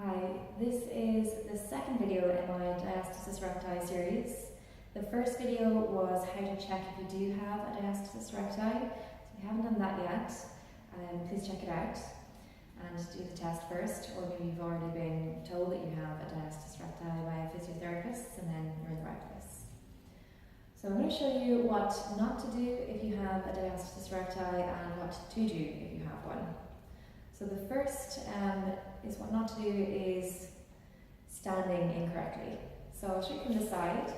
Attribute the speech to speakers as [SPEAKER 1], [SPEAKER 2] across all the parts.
[SPEAKER 1] Hi, this is the second video in my Diastasis Recti series. The first video was how to check if you do have a Diastasis Recti. So if you haven't done that yet, please check it out and do the test first, or maybe you've already been told that you have a Diastasis Recti by a physiotherapist and then you're in the right place. So I'm going to show you what not to do if you have a Diastasis Recti and what to do if you have one. So the first is what not to do is standing incorrectly. So I'll show you from the side.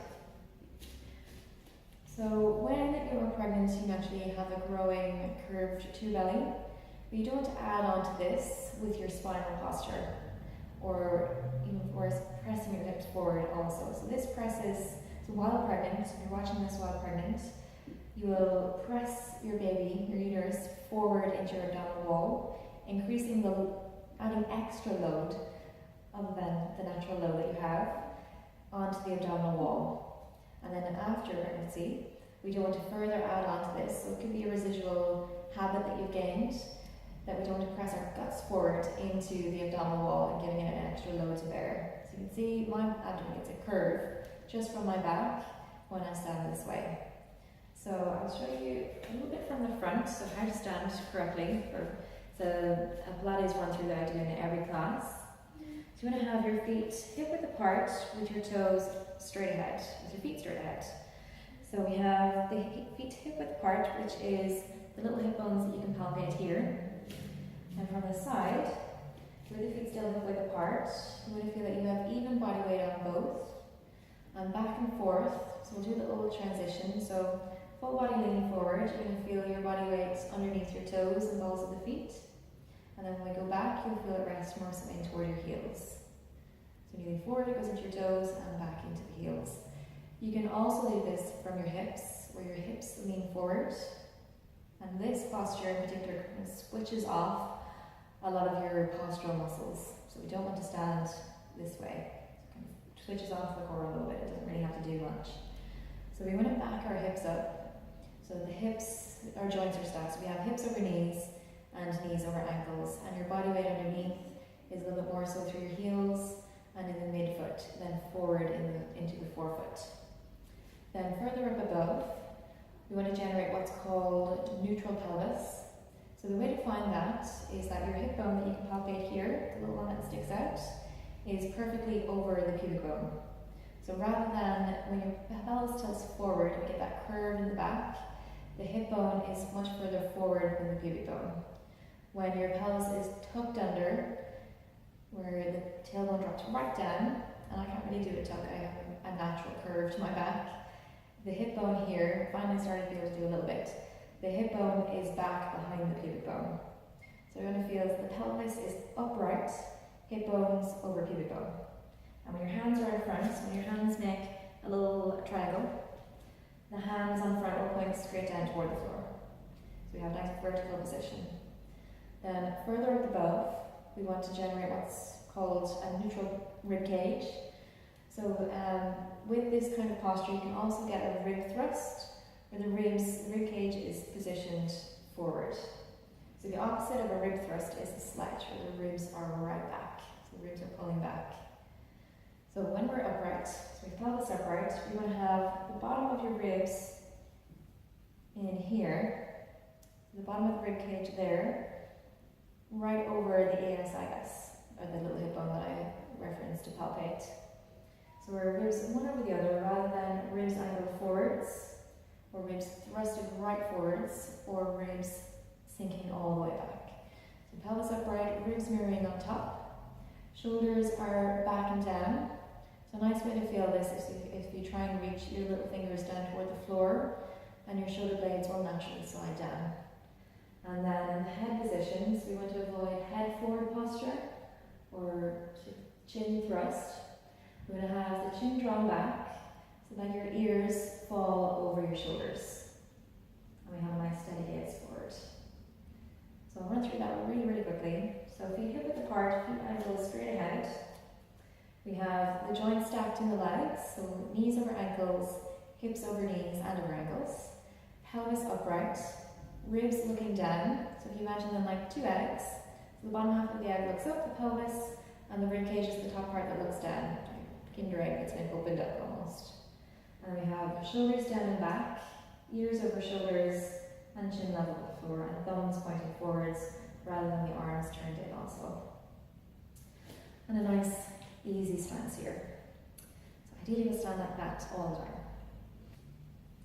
[SPEAKER 1] So when you're pregnant, you naturally have a growing curved to your belly, but you don't add on to this with your spinal posture or pressing your hips forward also. So this presses, so while pregnant, if you're watching this while pregnant, you will press your baby, your uterus, forward into your abdominal wall, increasing adding extra load other than the natural load that you have onto the abdominal wall. And then after pregnancy, we don't want to further add on to this. So it could be a residual habit that you've gained, that we don't want to press our guts forward into the abdominal wall and giving it an extra load to bear. So you can see my abdomen gets a curve just from my back when I stand this way. So I'll show you a little bit from the front, so how to stand correctly. It's a Pilates run through that I do in every class. So you want to have your feet hip width apart with your toes straight ahead, with your feet straight ahead. So we have the feet hip width apart, which is the little hip bones that you can palpate here. And from the side, with the feet still hip width apart, you want to feel that you have even body weight on both. And back and forth, so we'll do the little transition. So full body leaning forward, you're going to feel your body weight underneath your toes and balls of the feet. And then when we go back, you'll feel it rest more so in toward your heels. So kneeling forward, it goes into your toes and back into the heels. You can also do this from your hips, where your hips lean forward. And this posture in particular kind of switches off a lot of your postural muscles. So we don't want to stand this way. So it kind of switches off the core a little bit, it doesn't really have to do much. So we want to back our hips up. So the hips, our joints are stacked. So we have hips over knees and knees over ankles. And your body weight underneath is a little bit more so through your heels and in the midfoot, then forward into the forefoot. Then further up above, we want to generate what's called neutral pelvis. So the way to find that is that your hip bone that you can palpate here, the little one that sticks out, is perfectly over the pubic bone. So rather than when your pelvis tilts forward and get that curve in the back, the hip bone is much further forward than the pubic bone. When your pelvis is tucked under, where the tailbone drops right down, and I can't really do a tuck, I have a natural curve to my back. The hip bone here, finally starting to be able to do a little bit. The hip bone is back behind the pubic bone. So you're going to feel the pelvis is upright, hip bones over pubic bone. And when your hands are in front, when your hands make a little triangle, the hands on front will point straight down toward the floor. So we have a nice vertical position. Then further up above, we want to generate what's called a neutral rib cage. So with this kind of posture, you can also get a rib thrust, where the rib cage is positioned forward. So the opposite of a rib thrust is a sledge, where the ribs are right back. So the ribs are pulling back. So when we're upright, so we pelvis upright, we want to have the bottom of your ribs in here, the bottom of the rib cage there, right over the ASIS, or the little hip bone that I referenced to palpate. So our ribs one over the other, rather than ribs angled forwards, or ribs thrusted right forwards, or ribs sinking all the way back. So pelvis upright, ribs mirroring on top, shoulders are back and down. So a nice way to feel this is if you try and reach your little fingers down toward the floor, and your shoulder blades will naturally slide down. And then in the head positions, we want to avoid head forward posture or chin thrust. We're going to have the chin drawn back so that your ears fall over your shoulders. And we have a nice steady gaze forward. So I'll run through that really, really quickly. So feet hip width apart, feet ankles straight ahead. We have the joints stacked in the legs, so knees over ankles, hips over knees and over ankles. Pelvis upright, ribs looking down. So if you imagine them like two eggs, so the bottom half of the egg looks up, the pelvis and the rib cage is the top part that looks down, like Kinder Egg that's been opened up almost. And we have shoulders down and back, ears over shoulders, and chin level with the floor, and thumbs pointing forwards rather than the arms turned in also. And a nice, easy stance here. So ideally we'll stand like that all the time.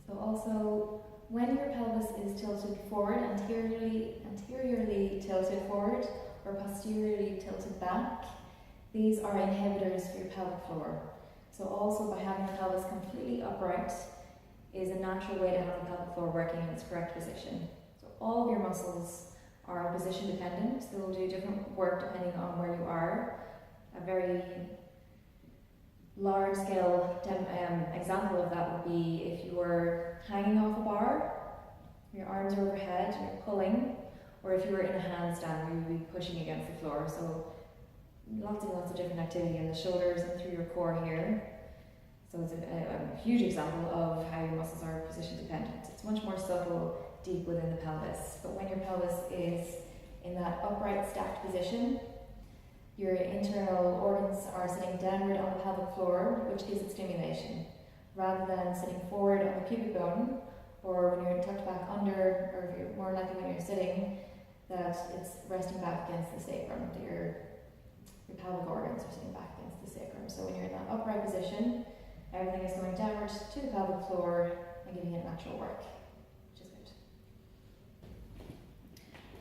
[SPEAKER 1] So also, when your pelvis is tilted forward, anteriorly tilted forward, or posteriorly tilted back, these are inhibitors for your pelvic floor. So also by having the pelvis completely upright is a natural way to have the pelvic floor working in its correct position. So all of your muscles are position dependent. They will do different work depending on where you are. A very large scale example of that would be if you were hanging off a bar, your arms are overhead and you're pulling, or if you were in a handstand where you would be pushing against the floor. So lots and lots of different activity in the shoulders and through your core here. So it's a huge example of how your muscles are position dependent. It's much more subtle deep within the pelvis, but when your pelvis is in that upright stacked position, your internal organs are sitting downward on the pelvic floor, which gives it stimulation, rather than sitting forward on the pubic bone, or when you're tucked back under, or if you're more likely when you're sitting, that it's resting back against the sacrum, that your pelvic organs are sitting back against the sacrum. So when you're in that upright position, everything is going downward to the pelvic floor and giving it natural work, which is good.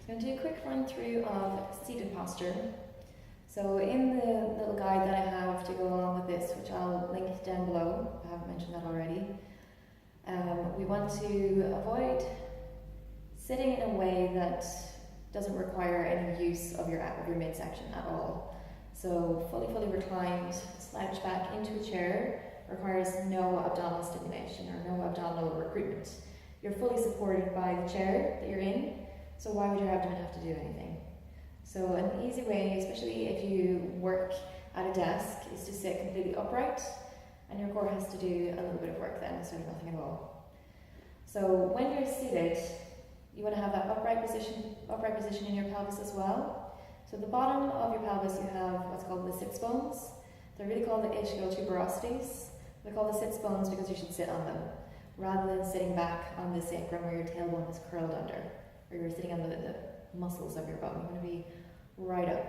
[SPEAKER 1] So I'm going to do a quick run through of seated posture. So in the little guide that I have to go along with this, which I'll link down below, I haven't mentioned that already, we want to avoid sitting in a way that doesn't require any use of your midsection at all. So fully reclined, slouched back into a chair requires no abdominal stimulation or no abdominal recruitment. You're fully supported by the chair that you're in, so why would your abdomen have to do anything? So an easy way, especially if you work at a desk, is to sit completely upright, and your core has to do a little bit of work then instead of nothing at all. So when you're seated, you want to have that upright position in your pelvis as well. So at the bottom of your pelvis you have what's called the sits bones. They're really called the ischial tuberosities. They're called the sits bones because you should sit on them, rather than sitting back on the sacrum where your tailbone is curled under, or you're sitting on the muscles of your bone. You want to be right up.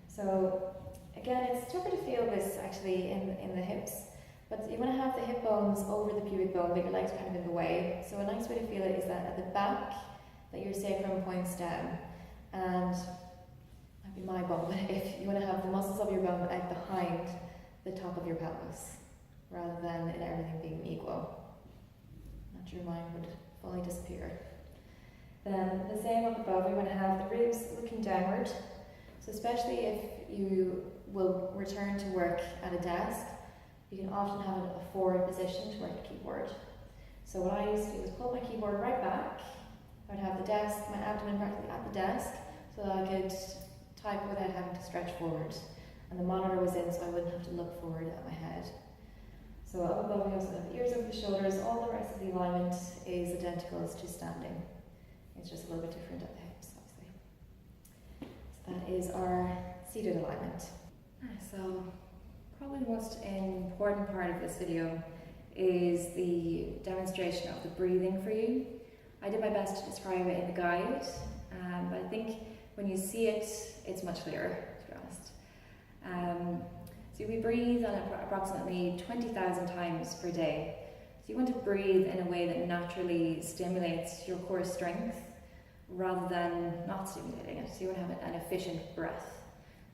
[SPEAKER 1] So again, it's tougher to feel this actually in the hips, but you want to have the hip bones over the pubic bone, but your legs are kind of in the way. So a nice way to feel it is that at the back, that your sacrum points down, and might be my bone, but if you want to have the muscles of your bone out behind the top of your pelvis, rather than in everything being equal. Not your mind would fully disappear. Then the same up above, we want to have the ribs looking downward. So especially if you will return to work at a desk, you can often have a forward position to work the keyboard. So what I used to do was pull my keyboard right back. I would have the desk, my abdomen practically at the desk, so that I could type without having to stretch forward. And the monitor was in, so I wouldn't have to look forward at my head. So up above we also have ears over the shoulders. All the rest of the alignment is identical as to standing. It's just a little bit different at the hips, obviously. So that is our seated alignment. So probably the most important part of this video is the demonstration of the breathing for you. I did my best to describe it in the guide, but I think when you see it, it's much clearer, to be honest. So we breathe on approximately 20,000 times per day. So you want to breathe in a way that naturally stimulates your core strength rather than not stimulating it. So you want to have an efficient breath.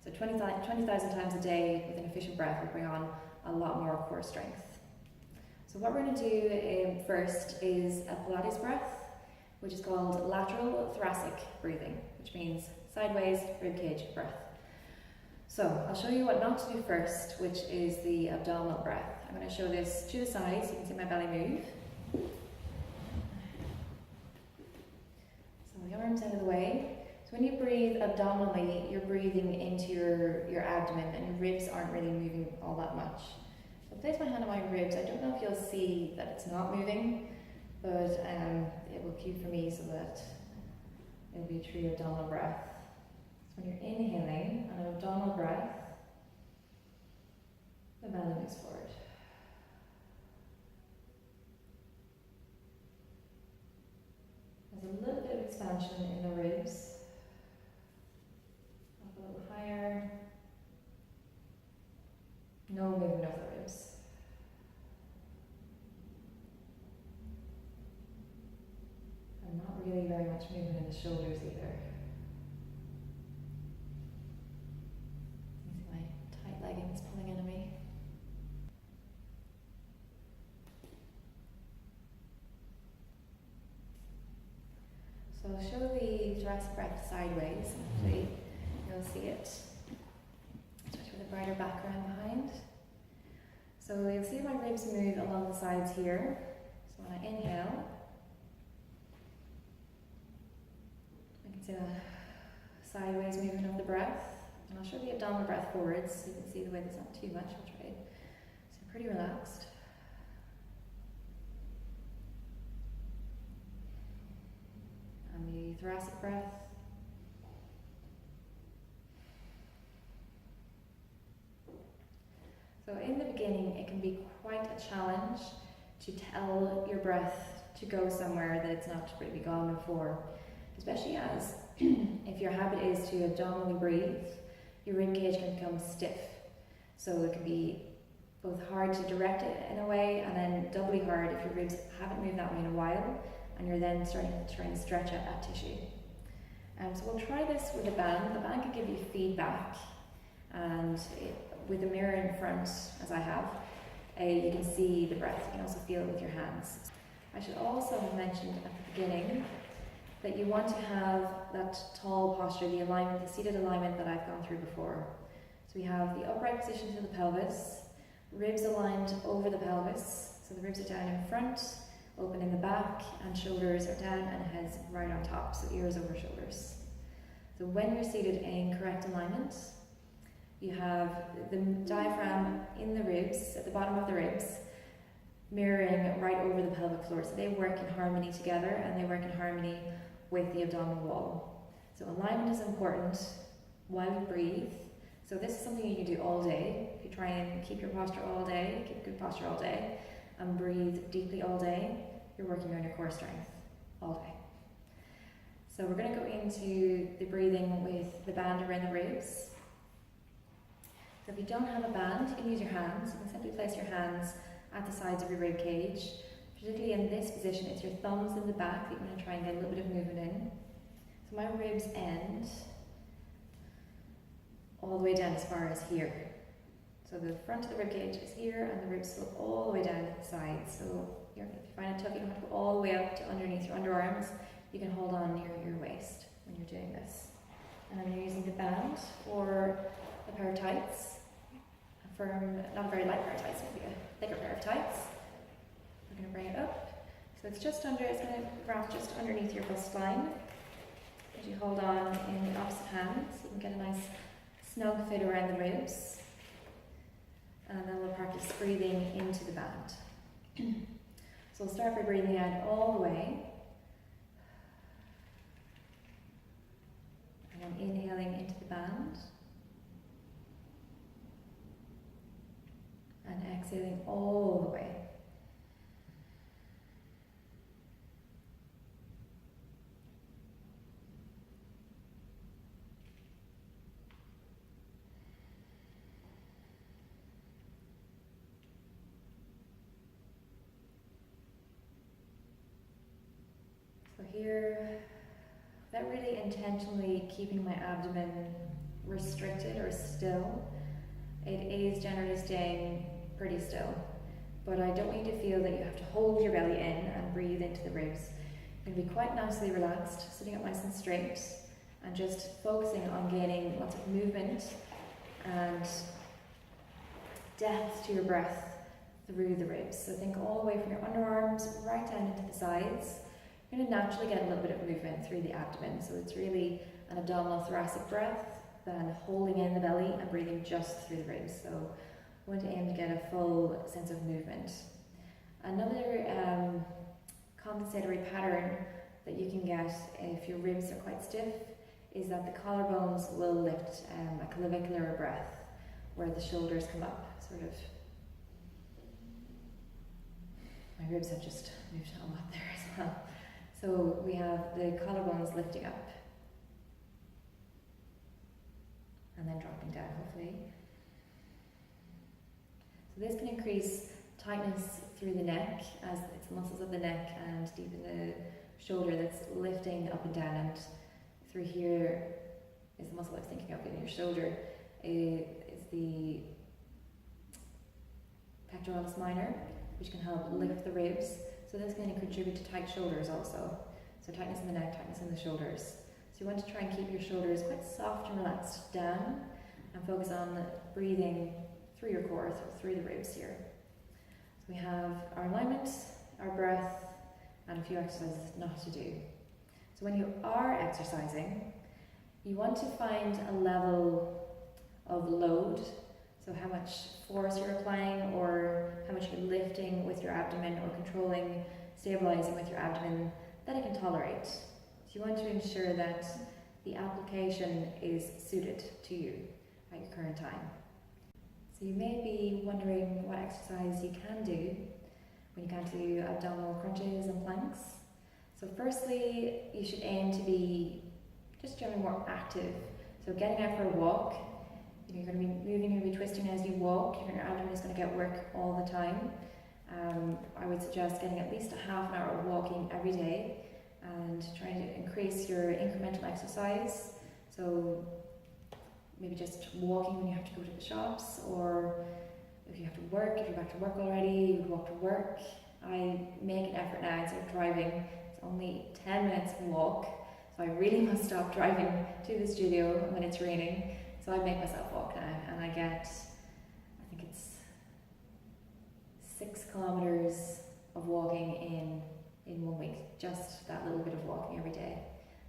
[SPEAKER 1] So 20,000 times a day with an efficient breath will bring on a lot more core strength. So what we're going to do first is a Pilates breath, which is called lateral thoracic breathing, which means sideways ribcage breath. So I'll show you what not to do first, which is the abdominal breath. I'm going to show this to the side so you can see my belly move. So the arms out of the way. So when you breathe abdominally, you're breathing into your abdomen, and your ribs aren't really moving all that much. So I'll place my hand on my ribs. I don't know if you'll see that it's not moving, but it will cue for me so that it'll be a true abdominal breath. When you're inhaling, an abdominal breath, the belly moves forward. There's a little bit of expansion in the ribs. Up a little higher. No movement of the ribs. And not really very much movement in the shoulders either. These are my tight leggings pulling into me. So I'll show the thoracic breath sideways, and hopefully you'll see it. Especially with a brighter background behind. So you'll see my ribs move along the sides here. So when I inhale, I can see the sideways movement of the breath. And I'll show the abdominal breath forwards so you can see the way there's not too much. I'll try it. So pretty relaxed. And the thoracic breath. So in the beginning, it can be quite a challenge to tell your breath to go somewhere that it's not really gone before, especially as if your habit is to abdominally breathe, your rib cage can become stiff. So it can be both hard to direct it in a way, and then doubly hard if your ribs haven't moved that way in a while, and you're then starting to try and stretch out that tissue. So we'll try this with a band. The band can give you feedback, and with a mirror in front, as I have, you can see the breath. You can also feel it with your hands. I should also have mentioned at the beginning that you want to have that tall posture, the alignment, the seated alignment that I've gone through before. So we have the upright position to the pelvis, ribs aligned over the pelvis, so the ribs are down in front, open in the back, and shoulders are down and head's right on top, so ears over shoulders. So when you're seated in correct alignment, you have the diaphragm in the ribs, at the bottom of the ribs, mirroring right over the pelvic floor. So they work in harmony together, and they work in harmony with the abdominal wall. So alignment is important while you breathe. So this is something you can do all day. If you try and keep your posture all day, keep good posture all day, and breathe deeply all day, you're working on your core strength all day. So we're going to go into the breathing with the band around the ribs. So if you don't have a band, you can use your hands. You can simply place your hands at the sides of your rib cage. Particularly in this position, it's your thumbs in the back that you're going to try and get a little bit of movement in. So my ribs end all the way down as far as here. So the front of the rib cage is here, and the ribs slope all the way down to the sides. So if you find it tough, you don't have to go all the way up to underneath your underarms. You can hold on near your waist when you're doing this. And then you're using the band for a pair of tights. A firm, not a very light pair of tights, maybe a thicker pair of tights. We're going to bring it up. So it's just under, it's going to wrap just underneath your bust line. As you hold on in the opposite hand, so you can get a nice snug fit around the ribs. And then we'll practice breathing into the band. So we'll start by breathing out all the way. And then inhaling into the band. And exhaling all the way. So here, without really intentionally keeping my abdomen restricted or still, it is generally staying pretty still. But I don't want you to feel that you have to hold your belly in and breathe into the ribs. You're going to be quite nicely relaxed, sitting up nice and straight, and just focusing on gaining lots of movement and depth to your breath through the ribs. So think all the way from your underarms right down into the sides. You're going to naturally get a little bit of movement through the abdomen. So it's really an abdominal thoracic breath, then holding in the belly and breathing just through the ribs. So I want to aim to get a full sense of movement. Another compensatory pattern that you can get if your ribs are quite stiff is that the collarbones will lift a clavicular breath, where the shoulders come up, sort of. My ribs have just moved a lot there as well. So we have the collarbones lifting up and then dropping down, hopefully. So this can increase tightness through the neck, as it's muscles of the neck and deep in the shoulder that's lifting up and down, and through here is the muscle I was thinking of in your shoulder, is the pectoralis minor, which can help lift the ribs. So this can contribute to tight shoulders also. So tightness in the neck, tightness in the shoulders. So you want to try and keep your shoulders quite soft and relaxed down, and focus on breathing through your core, through the ribs here. So we have our alignment, our breath, and a few exercises not to do. So when you are exercising, you want to find a level of load, so how much force you're applying, or how much you're lifting with your abdomen, or controlling, stabilizing with your abdomen, that it can tolerate. So you want to ensure that the application is suited to you at your current time. So you may be wondering what exercise you can do when you can't do abdominal crunches and planks. So firstly, you should aim to be just generally more active. So getting out for a walk, you're going to be moving, you're going to be twisting as you walk, your abdomen is going to get work all the time. I would suggest getting at least a half an hour of walking every day, and trying to increase your incremental exercise. So maybe just walking when you have to go to the shops, or if you have to work, if you're back to work already, you would walk to work. I make an effort now, instead of driving, it's only 10 minutes walk, so I really must stop driving to the studio when it's raining. So I make myself walk now, and I get, I think it's 6 kilometers of walking in 1 week, just that little bit of walking every day.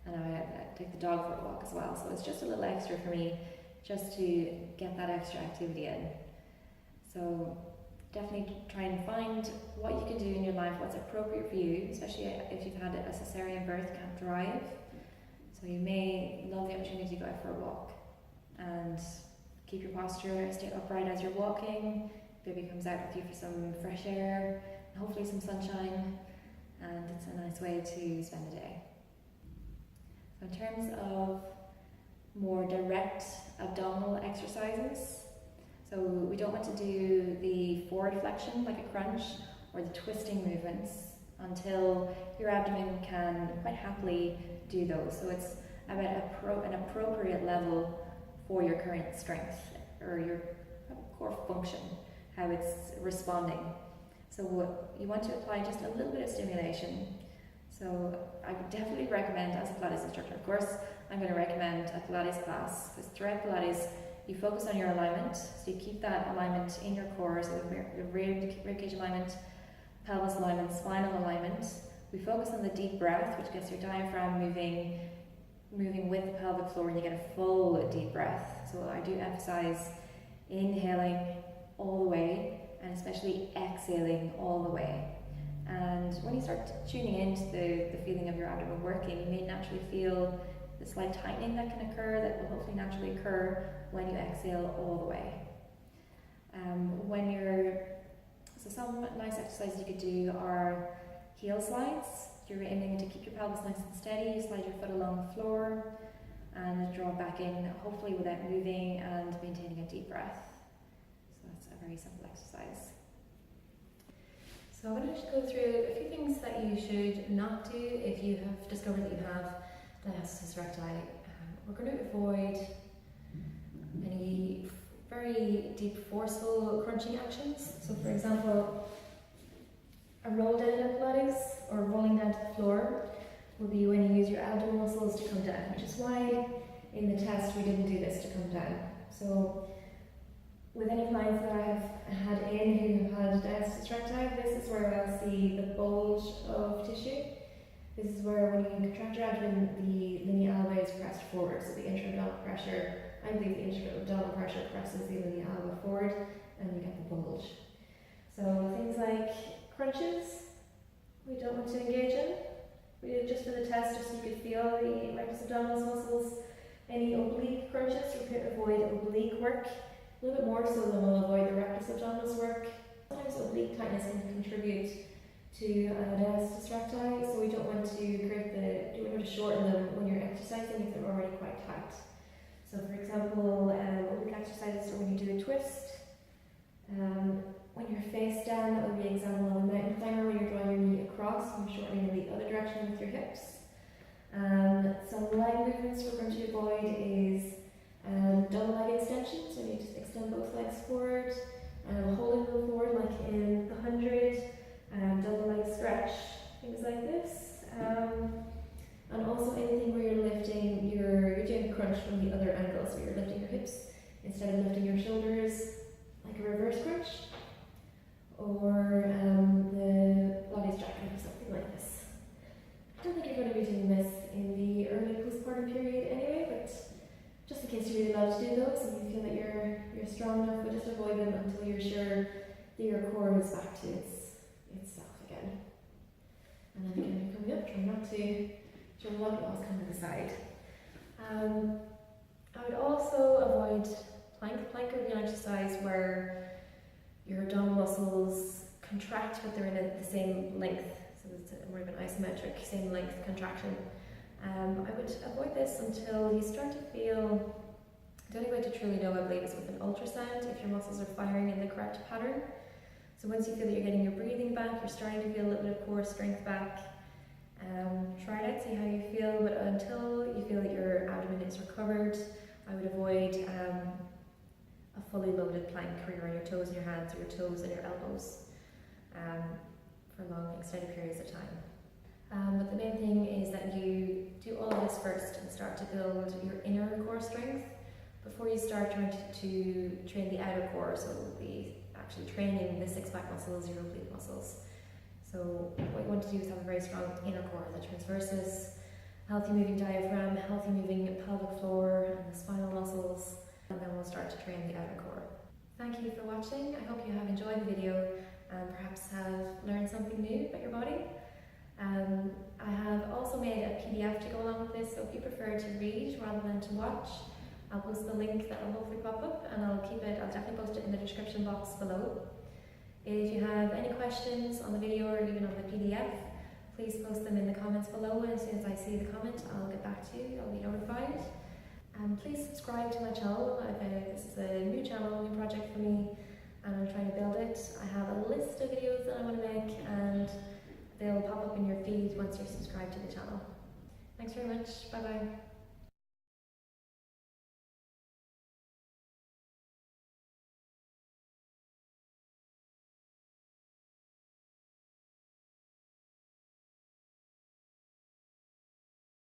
[SPEAKER 1] And I take the dog for a walk as well, so it's just a little extra for me, just to get that extra activity in. So definitely try and find what you can do in your life, what's appropriate for you, especially if you've had a cesarean birth, can't drive. So you may love the opportunity to go out for a walk and keep your posture, stay upright as you're walking. Baby comes out with you for some fresh air, and hopefully some sunshine, and it's a nice way to spend the day. So in terms of more direct abdominal exercises, so we don't want to do the forward flexion like a crunch, or the twisting movements, until your abdomen can quite happily do those. So it's about an appropriate level for your current strength, or your core function, how it's responding. So you want to apply just a little bit of stimulation. So I would definitely recommend, as a Pilates instructor, of course, I'm going to recommend a Pilates class, because throughout Pilates, you focus on your alignment, so you keep that alignment in your core, so the ribcage alignment, pelvis alignment, spinal alignment. We focus on the deep breath, which gets your diaphragm moving with the pelvic floor, and you get a full deep breath. So I do emphasize inhaling all the way, and especially exhaling all the way. And when you start tuning into the feeling of your abdomen working, you may naturally feel the slight tightening that can occur, that will hopefully naturally occur when you exhale all the way. So some nice exercises you could do are heel slides. You're aiming to keep your pelvis nice and steady, you slide your foot along the floor and draw it back in, hopefully without moving, and maintaining a deep breath. So that's a very simple exercise. So I'm going to just go through a few things that you should not do if you have discovered that you have diastasis recti. We're going to avoid any very deep, forceful crunching actions. So for example, a roll down in Pilates, or rolling down to the floor, will be when you use your abdominal muscles to come down, which is why in the test we didn't do this to come down. So with any clients that I have had in who have had diastasis recti, this is where I'll see the bulge of tissue. This is where, when you contract your abdomen, the linea alba is pressed forward, so the intra-abdominal pressure, I believe the intra-abdominal pressure presses the linea alba forward, and you get the bulge. So things like crunches, we don't want to engage in. We did it just for the test, just so you could feel the rectus abdominis muscles. oblique work, a little bit more so than we'll avoid the rectus abdominis work. Sometimes oblique tightness can contribute to diastasis recti, so we don't want to shorten them when you're exercising if they're already quite tight. So for example, oblique exercises are when you do a twist. When you're face down, that would be an example of a mountain climber where you're drawing your knee across and you're shortening in the other direction with your hips. Some leg movements we're going to avoid is double leg extension, so you just extend both legs forward, holding them forward like in the 100, double leg stretch, things like this. And also anything where you're lifting, you're doing a crunch from the other angle, so you're lifting your hips instead of lifting your shoulders, like a reverse crunch, or the Pilates jacket or something like this. I don't think you're going to be doing this in the early postpartum period anyway, but just in case you really love to do those and you feel that you're strong enough, but just avoid them until you're sure that your core is back to itself again. And then again, you're coming up, try not to show a lot of balls come to the side. I would also avoid plank. Plank would be an exercise where your abdominal muscles contract but they're in the same length, so it's more of an isometric, same length contraction. I would avoid this until you start to feel, the only way to truly know I believe is with an ultrasound, if your muscles are firing in the correct pattern. So once you feel that you're getting your breathing back, you're starting to feel a little bit of core strength back, try it out, see how you feel, but until you feel that your abdomen is recovered, I would avoid a fully loaded plank where you're on your toes and your hands, or your toes and your elbows for long extended periods of time. But the main thing is that you do all of this first and start to build your inner core strength before you start trying to train the outer core, so the actually training the six-pack muscles, your oblique muscles. So what you want to do is have a very strong inner core, the transversus, healthy moving diaphragm, healthy moving pelvic floor and the spinal muscles, and then we'll start to train the outer core. Thank you for watching. I hope you have enjoyed the video and perhaps have learned something new about your body. I have also made a PDF to go along with this, so if you prefer to read rather than to watch, I'll post the link that will hopefully pop up, and I'll definitely post it in the description box below. If you have any questions on the video or even on the PDF, please post them in the comments below, and as soon as I see the comment, I'll get back to you, I'll be notified. Please subscribe to my channel. This is a new channel, new project for me, and I'm trying to build it. I have a list of videos that I want to make, and they'll pop up in your feed once you're subscribed to the channel. Thanks very much, bye bye.